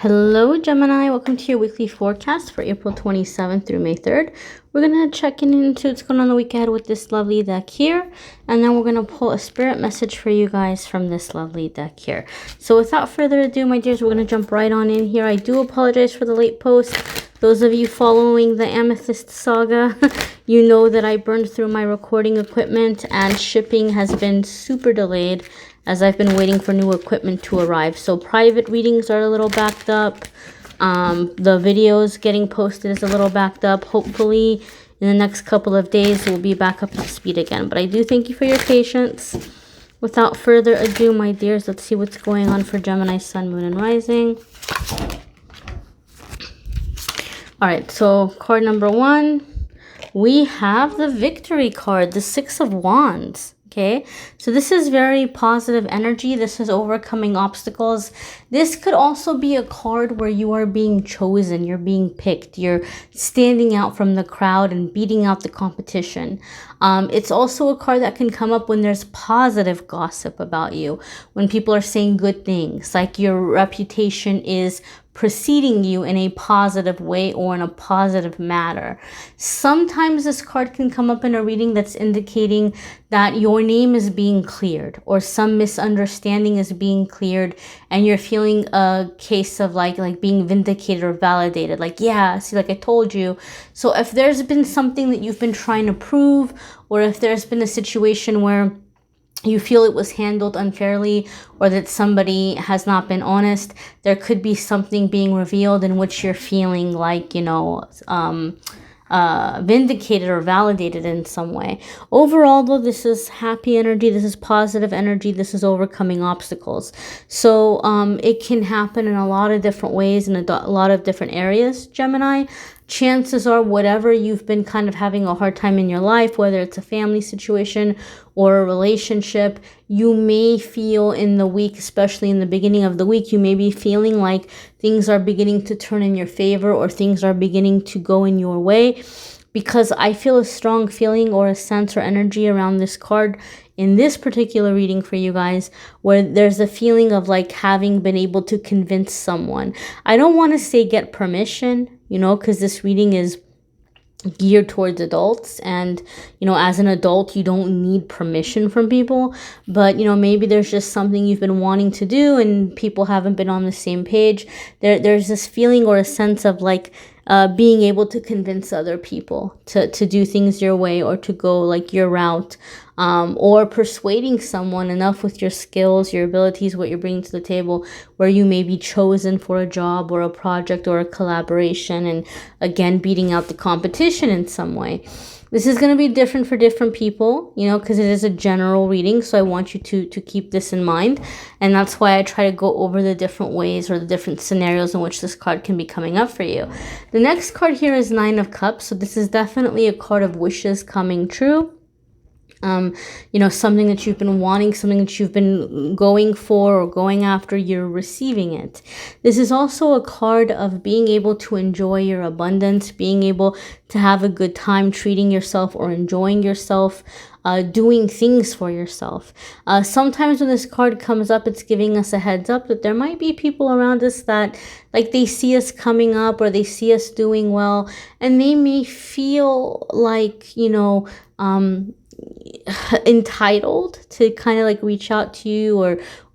Hello Gemini, welcome to your weekly forecast for April 27th through May 3rd. We're going to check into what's going on the week ahead with this lovely deck here. And then we're going to pull a spirit message for you guys from this lovely deck here. So without further ado, my dears, we're going to jump right on in here. I do apologize for the late post. Those of you following the Amethyst saga, you know that I burned through my recording equipment and shipping has been super delayed as I've been waiting for new equipment to arrive. So private readings are a little backed up. The videos getting posted is a little backed up. Hopefully in the next couple of days we'll be back up to speed again. But I do thank you for your patience. Without further ado, my dears, let's see what's going on for Gemini, Sun, Moon, and Rising. All right, so card number 1, we have the Victory card, the Six of Wands. Okay, so this is very positive energy. This is overcoming obstacles. This could also be a card where you are being chosen, you're being picked, you're standing out from the crowd and beating out the competition. It's also a card that can come up when there's positive gossip about you, when people are saying good things, like your reputation is preceding you in a positive way or in a positive manner. Sometimes this card can come up in a reading that's indicating that your name is being cleared or some misunderstanding is being cleared and you're feeling a case of like being vindicated or validated. Like, yeah, see, like I told you. So if there's been something that you've been trying to prove, or if there's been a situation where you feel it was handled unfairly or that somebody has not been honest, there could be something being revealed in which you're feeling like, you know, vindicated or validated in some way. Overall, though, this is happy energy. This is positive energy. This is overcoming obstacles. So it can happen in a lot of different ways in a lot of different areas, Gemini. Chances are whatever you've been kind of having a hard time in your life, whether it's a family situation or a relationship, you may feel in the week, especially in the beginning of the week, you may be feeling like things are beginning to turn in your favor or things are beginning to go in your way. Because I feel a strong feeling or a sense or energy around this card in this particular reading for you guys, where there's a feeling of like having been able to convince someone. I don't want to say get permission, you know, because this reading is geared towards adults, and you know, as an adult you don't need permission from people, but you know, maybe there's just something you've been wanting to do and people haven't been on the same page. There's this feeling or a sense of like being able to convince other people to do things your way or to go like your route, or persuading someone enough with your skills, your abilities, what you're bringing to the table, where you may be chosen for a job or a project or a collaboration, and again, beating out the competition in some way. This is going to be different for different people, you know, because it is a general reading. So I want you to keep this in mind. And that's why I try to go over the different ways or the different scenarios in which this card can be coming up for you. The next card here is Nine of Cups. So this is definitely a card of wishes coming true. You know, something that you've been wanting, something that you've been going for or going after, you're receiving it. This is also a card of being able to enjoy your abundance, being able to have a good time treating yourself or enjoying yourself, doing things for yourself. Sometimes when this card comes up, it's giving us a heads up that there might be people around us that like they see us coming up or they see us doing well, and they may feel like, you know, entitled to kind of like reach out to you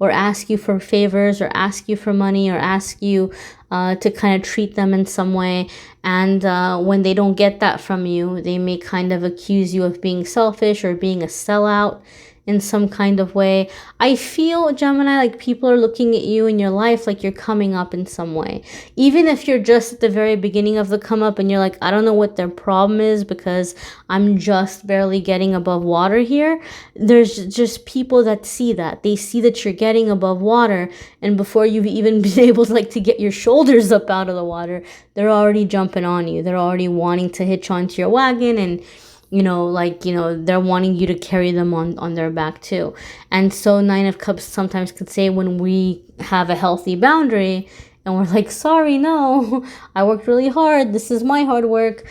or ask you for favors or ask you for money or ask you to kind of treat them in some way. And when they don't get that from you, they may kind of accuse you of being selfish or being a sellout in some kind of way. I feel, Gemini, like people are looking at you in your life like you're coming up in some way. Even if you're just at the very beginning of the come up and you're like, I don't know what their problem is because I'm just barely getting above water here. There's just people that see that. They see that you're getting above water, and before you've even been able to like to get your shoulders up out of the water, they're already jumping on you. They're already wanting to hitch onto your wagon, and you know, like, you know, they're wanting you to carry them on their back too. And so Nine of Cups sometimes could say when we have a healthy boundary and we're like, sorry, no, I worked really hard. This is my hard work.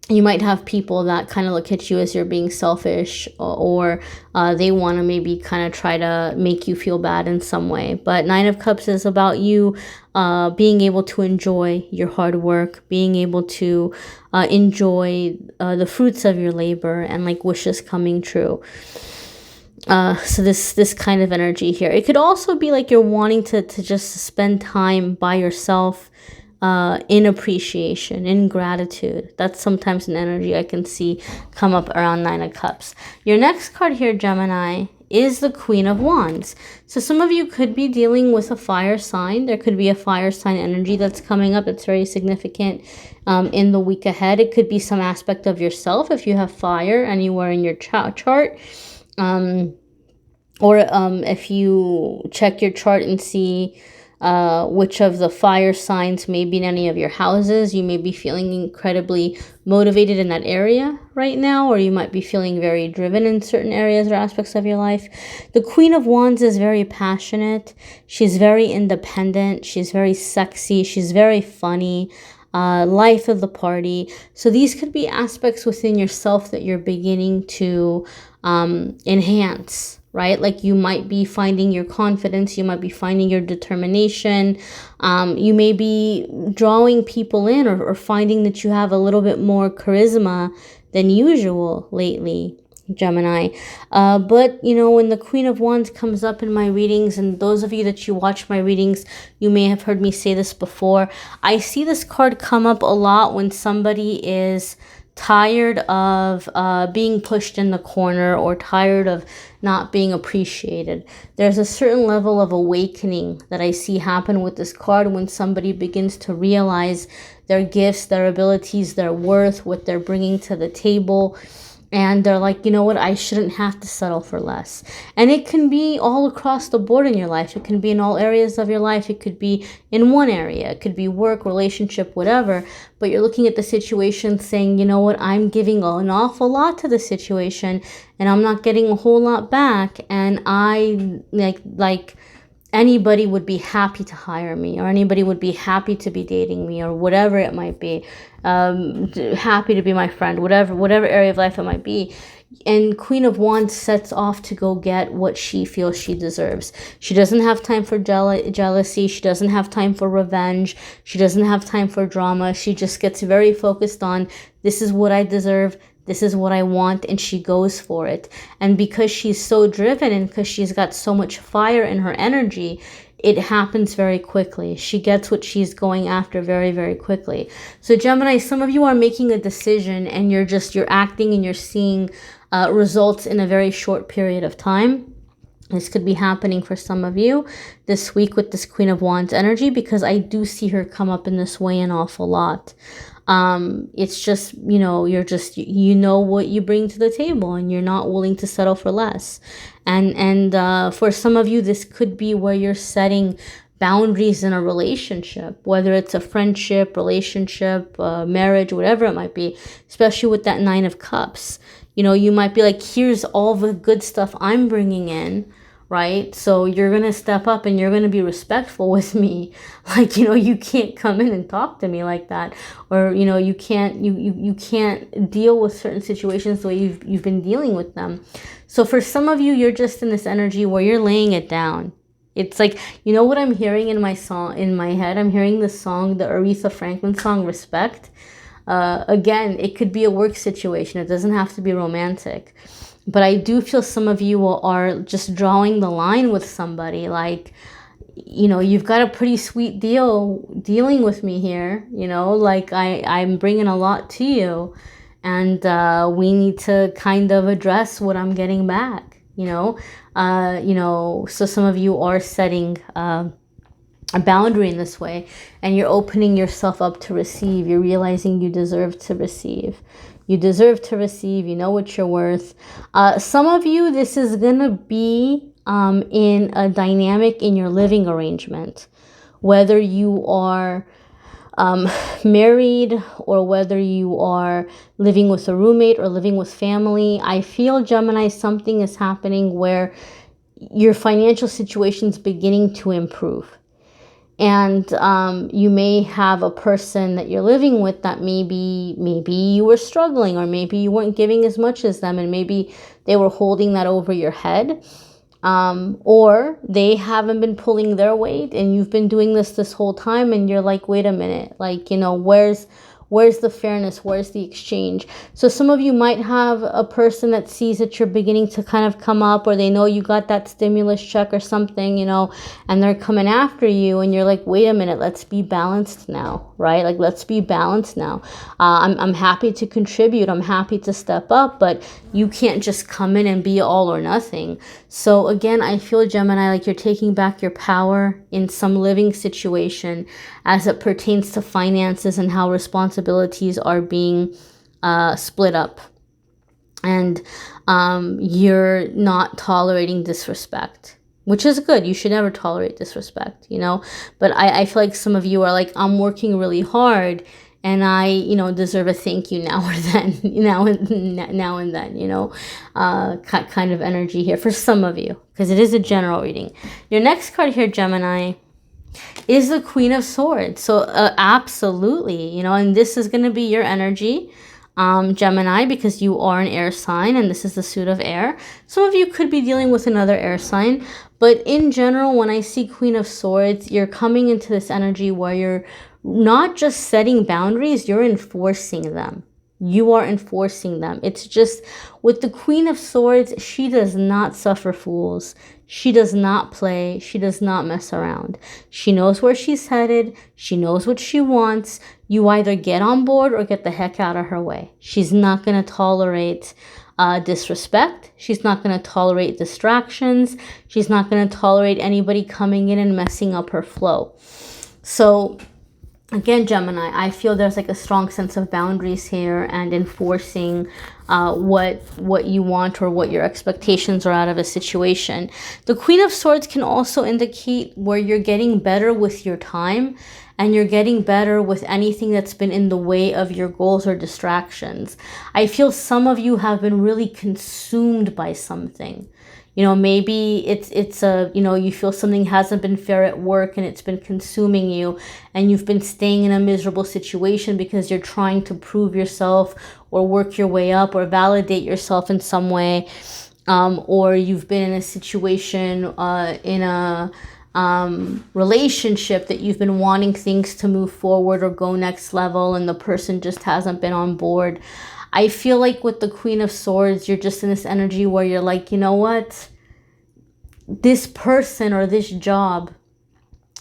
you might have people that kind of look at you as you're being selfish, or they want to maybe kind of try to make you feel bad in some way. But Nine of Cups is about you being able to enjoy your hard work, being able to enjoy the fruits of your labor, and like wishes coming true. So this kind of energy here. It could also be like you're wanting to just spend time by yourself, in appreciation, in gratitude. That's sometimes an energy I can see come up around Nine of Cups. Your next card here, Gemini, is the Queen of Wands. So some of you could be dealing with a fire sign. There could be a fire sign energy that's coming up that's very significant in the week ahead. It could be some aspect of yourself if you have fire anywhere in your chart. Or if you check your chart and see which of the fire signs may be in any of your houses, you may be feeling incredibly motivated in that area right now, or you might be feeling very driven in certain areas or aspects of your life. The Queen of Wands is very passionate. She's very independent. She's very sexy. She's very funny. Life of the party. So these could be aspects within yourself that you're beginning to enhance, right? Like you might be finding your confidence, you might be finding your determination, you may be drawing people in, or finding that you have a little bit more charisma than usual lately, Gemini. But you know, when the Queen of Wands comes up in my readings, and those of you that you watch my readings, you may have heard me say this before, I see this card come up a lot when somebody is tired of being pushed in the corner, or tired of not being appreciated. There's a certain level of awakening that I see happen with this card when somebody begins to realize their gifts, their abilities, their worth, what they're bringing to the table. And they're like, you know what, I shouldn't have to settle for less. And it can be all across the board in your life. It can be in all areas of your life. It could be in one area. It could be work, relationship, whatever. But you're looking at the situation saying, you know what, I'm giving an awful lot to the situation and I'm not getting a whole lot back. And I like anybody would be happy to hire me, or anybody would be happy to be dating me, or whatever it might be, happy to be my friend, whatever area of life it might be. And Queen of Wands sets off to go get what she feels she deserves. She doesn't have time for jealousy. She doesn't have time for revenge. She doesn't have time for drama. She just gets very focused on, this is what I deserve. This is what I want, and she goes for it. And because she's so driven, and because she's got so much fire in her energy, it happens very quickly. She gets what she's going after very, very quickly. So Gemini, some of you are making a decision, and you're acting, and you're seeing results in a very short period of time. This could be happening for some of you this week with this Queen of Wands energy, because I do see her come up in this way an awful lot. It's just, you know, you know what you bring to the table, and you're not willing to settle for less. And for some of you, this could be where you're setting boundaries in a relationship, whether it's a friendship, relationship, marriage, whatever it might be, especially with that Nine of Cups. You know, you might be like, here's all the good stuff I'm bringing in, right? So you're going to step up and you're going to be respectful with me. Like, you know, you can't come in and talk to me like that. Or, you know, you can't deal with certain situations the way you've been dealing with them. So for some of you, you're just in this energy where you're laying it down. It's like, you know what I'm hearing in my head? I'm hearing the song, the Aretha Franklin song, Respect. Again, it could be a work situation. It doesn't have to be romantic. But I do feel some of you are just drawing the line with somebody. Like, you know, you've got a pretty sweet deal dealing with me here. You know, like I'm bringing a lot to you. And we need to kind of address what I'm getting back, you know. So some of you are setting a boundary in this way, and you're opening yourself up to receive. You're realizing you deserve to receive. You deserve to receive. You know what you're worth. Some of you, this is going to be in a dynamic in your living arrangement, whether you are married or whether you are living with a roommate or living with family. I feel, Gemini, something is happening where your financial situation is beginning to improve. And you may have a person that you're living with that maybe you were struggling, or maybe you weren't giving as much as them, and maybe they were holding that over your head. Or they haven't been pulling their weight, and you've been doing this whole time, and you're like, wait a minute, like, you know, where's the fairness? Where's the exchange? So some of you might have a person that sees that you're beginning to kind of come up, or they know you got that stimulus check or something, you know, and they're coming after you, and you're like, wait a minute, let's be balanced now, right? Like, let's be balanced now. I'm happy to contribute. I'm happy to step up, but you can't just come in and be all or nothing. So again, I feel, Gemini, like you're taking back your power in some living situation as it pertains to finances and how responsibilities are being split up. And you're not tolerating disrespect, which is good. You should never tolerate disrespect, you know. But I feel like some of you are like, I'm working really hard, and I, you know, deserve a thank you now or then, now and then, you know, kind of energy here for some of you, because it is a general reading. Your next card here, Gemini, is the Queen of Swords. So absolutely, you know, and this is going to be your energy, Gemini, because you are an air sign, and this is the suit of air. Some of you could be dealing with another air sign, but in general, when I see Queen of Swords, you're coming into this energy where you're not just setting boundaries, you're enforcing them. You are enforcing them. It's just with the Queen of Swords, she does not suffer fools. She does not play. She does not mess around. She knows where she's headed. She knows what she wants. You either get on board or get the heck out of her way. She's not going to tolerate disrespect. She's not going to tolerate distractions. She's not going to tolerate anybody coming in and messing up her flow. So again, Gemini, I feel there's like a strong sense of boundaries here and enforcing what you want or what your expectations are out of a situation. The Queen of Swords can also indicate where you're getting better with your time, and you're getting better with anything that's been in the way of your goals or distractions. I feel some of you have been really consumed by something. You know, maybe it's a, you know, you feel something hasn't been fair at work and it's been consuming you, and you've been staying in a miserable situation because you're trying to prove yourself or work your way up or validate yourself in some way. Or you've been in a situation, in a relationship that you've been wanting things to move forward or go next level, and the person just hasn't been on board. I feel like with the Queen of Swords, you're just in this energy where you're like, you know what? This person or this job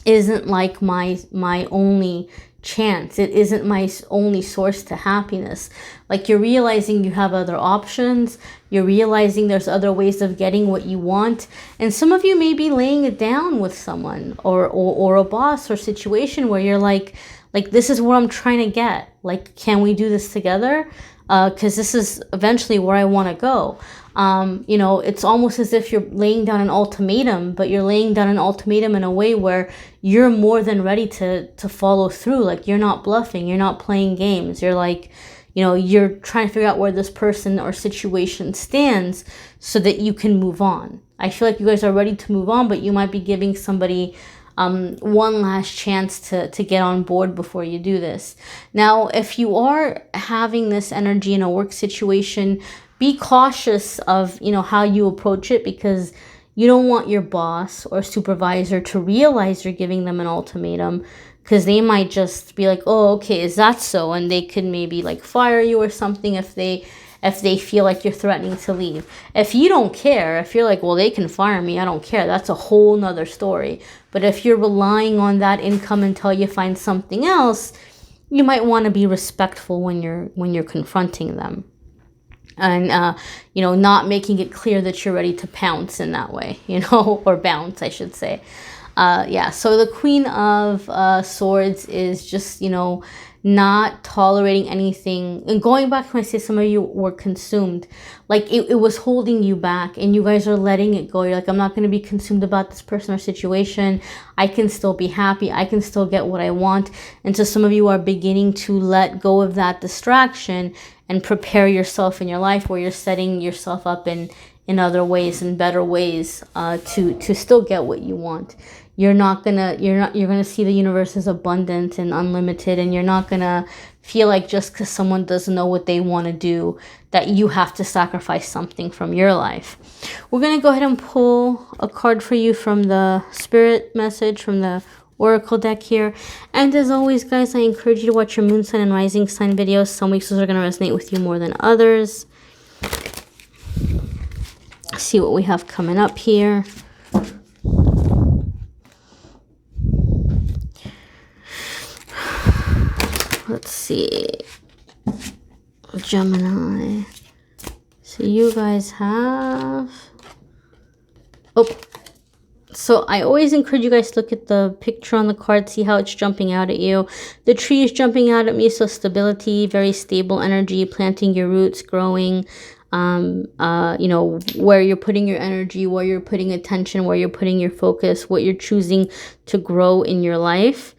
isn't like my only chance. It isn't my only source to happiness. Like, you're realizing you have other options. You're realizing there's other ways of getting what you want. And some of you may be laying it down with someone or a boss or situation where you're like, this is what I'm trying to get. Like, can we do this together? Because this is eventually where I want to go. You know, it's almost as if you're laying down an ultimatum, but you're laying down an ultimatum in a way where you're more than ready to follow through. Like, you're not bluffing. You're not playing games. You're like, you know, you're trying to figure out where this person or situation stands so that you can move on. I feel like you guys are ready to move on, but you might be giving somebody one last chance to get on board before you do this. Now, if you are having this energy in a work situation, be cautious of, you know, how you approach it, because you don't want your boss or supervisor to realize you're giving them an ultimatum, because they might just be like, oh, okay, is that so? And they could maybe like fire you or something if they feel like you're threatening to leave. If you don't care, if you're like, well, they can fire me, I don't care, that's a whole nother story. But if you're relying on that income until you find something else, you might want to be respectful when you're confronting them. And, you know, not making it clear that you're ready to pounce in that way, you know, or bounce, I should say. Yeah, so the Queen of Swords is just, you know, not tolerating anything. And going back to when I say some of you were consumed, like it was holding you back, and you guys are letting it go. You're like, I'm not going to be consumed about this person or situation. I can still be happy. I can still get what I want. And so some of you are beginning to let go of that distraction and prepare yourself in your life where you're setting yourself up in other ways and better ways to still get what you want. you're gonna see the universe as abundant and unlimited, and you're not gonna feel like just because someone doesn't know what they want to do that you have to sacrifice something from your life. We're gonna go ahead and pull a card for you from the spirit message from the oracle deck here. And as always, guys, I encourage you to watch your moon sign and rising sign videos. Some weeks those are going to resonate with you more than others. See what we have coming up here. Let's see. Gemini. So you guys have... Oh. So I always encourage you guys to look at the picture on the card, see how it's jumping out at you. The tree is jumping out at me, so stability, very stable energy, planting your roots, growing, you know, where you're putting your energy, where you're putting attention, where you're putting your focus, what you're choosing to grow in your life.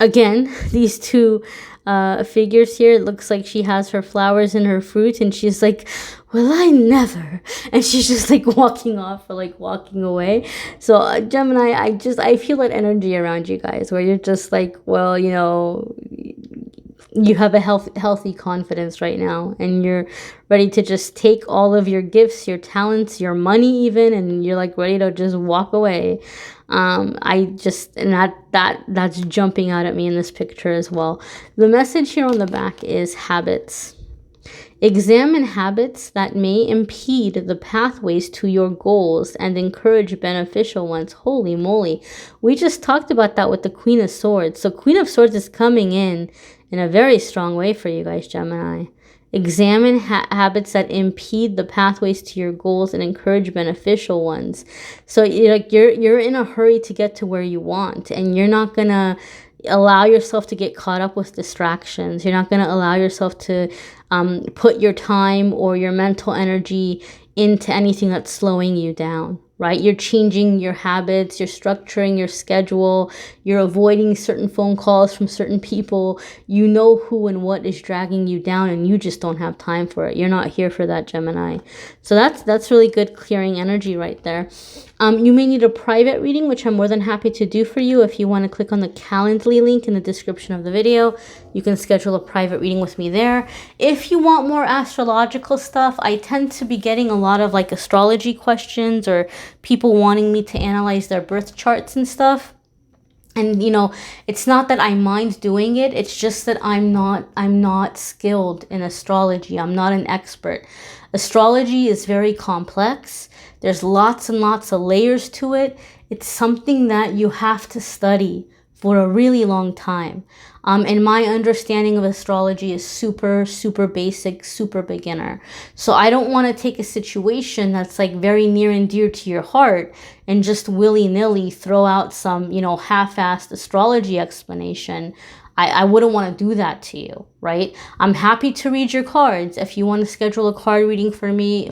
Again, these two figures here, it looks like she has her flowers and her fruit, and she's like, well, I never, and she's just like walking off or like walking away. So Gemini, I feel that energy around you guys where you're just like, well, you know, you have a healthy confidence right now, and you're ready to just take all of your gifts, your talents, your money even, and you're like ready to just walk away. That's jumping out at me in this picture as well. The message here on the back is habits. Examine habits that may impede the pathways to your goals and encourage beneficial ones. Holy moly. We just talked about that with the Queen of Swords. So Queen of Swords is coming in a very strong way for you guys, Gemini. Examine habits that impede the pathways to your goals and encourage beneficial ones. So you're in a hurry to get to where you want, and you're not going to allow yourself to get caught up with distractions. You're not going to allow yourself to put your time or your mental energy into anything that's slowing you down, right? You're changing your habits, you're structuring your schedule, you're avoiding certain phone calls from certain people. You know who and what is dragging you down, and you just don't have time for it. You're not here for that, Gemini. So that's really good clearing energy right there. You may need a private reading, which I'm more than happy to do for you. If you want to click on the Calendly link in the description of the video, you can schedule a private reading with me there. If you want more astrological stuff, I tend to be getting a lot of like astrology questions or people wanting me to analyze their birth charts and stuff. And, you know, it's not that I mind doing it. It's just that I'm not skilled in astrology. I'm not an expert. Astrology is very complex. There's lots and lots of layers to it. It's something that you have to study for a really long time. And my understanding of astrology is super, super basic, super beginner. So I don't want to take a situation that's like very near and dear to your heart and just willy-nilly throw out some, you know, half-assed astrology explanation. I wouldn't want to do that to you, right? I'm happy to read your cards. If you want to schedule a card reading from me,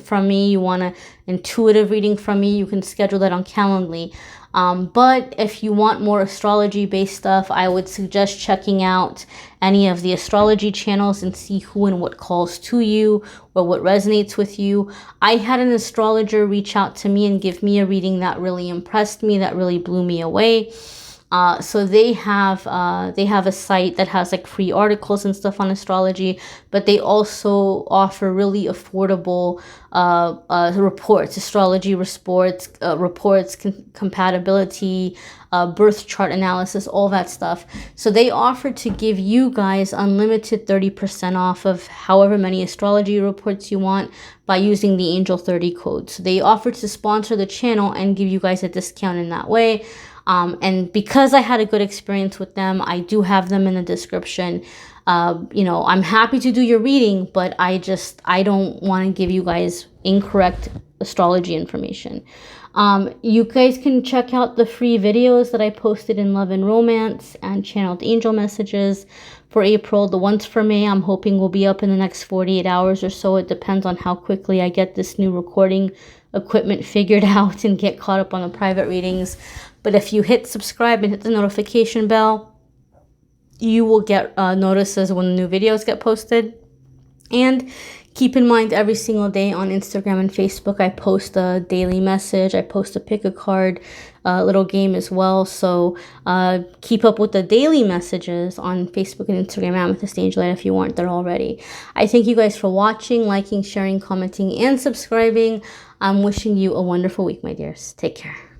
you want an intuitive reading from me, you can schedule that on Calendly. But if you want more astrology-based stuff, I would suggest checking out any of the astrology channels and see who and what calls to you or what resonates with you. I had an astrologer reach out to me and give me a reading that really impressed me, that really blew me away. So they have a site that has like free articles and stuff on astrology, but they also offer really affordable reports, astrology reports, compatibility, birth chart analysis, all that stuff. So they offer to give you guys unlimited 30% off of however many astrology reports you want by using the Angel 30 code. So they offer to sponsor the channel and give you guys a discount in that way. And because I had a good experience with them, I do have them in the description. You know, I'm happy to do your reading, but I don't want to give you guys incorrect astrology information. You guys can check out the free videos that I posted in Love and Romance and Channeled Angel Messages for April. The ones for May, I'm hoping will be up in the next 48 hours or so. It depends on how quickly I get this new recording equipment figured out and get caught up on the private readings. But if you hit subscribe and hit the notification bell, you will get notices when new videos get posted. And Keep in mind, every single day on Instagram and Facebook, I post a daily message. I post a pick a card little game as well. So keep up with the daily messages on Facebook and Instagram, Amethyst Angellight, if you weren't there already. I thank you guys for watching, liking, sharing, commenting, and subscribing. I'm wishing you a wonderful week, my dears. Take care.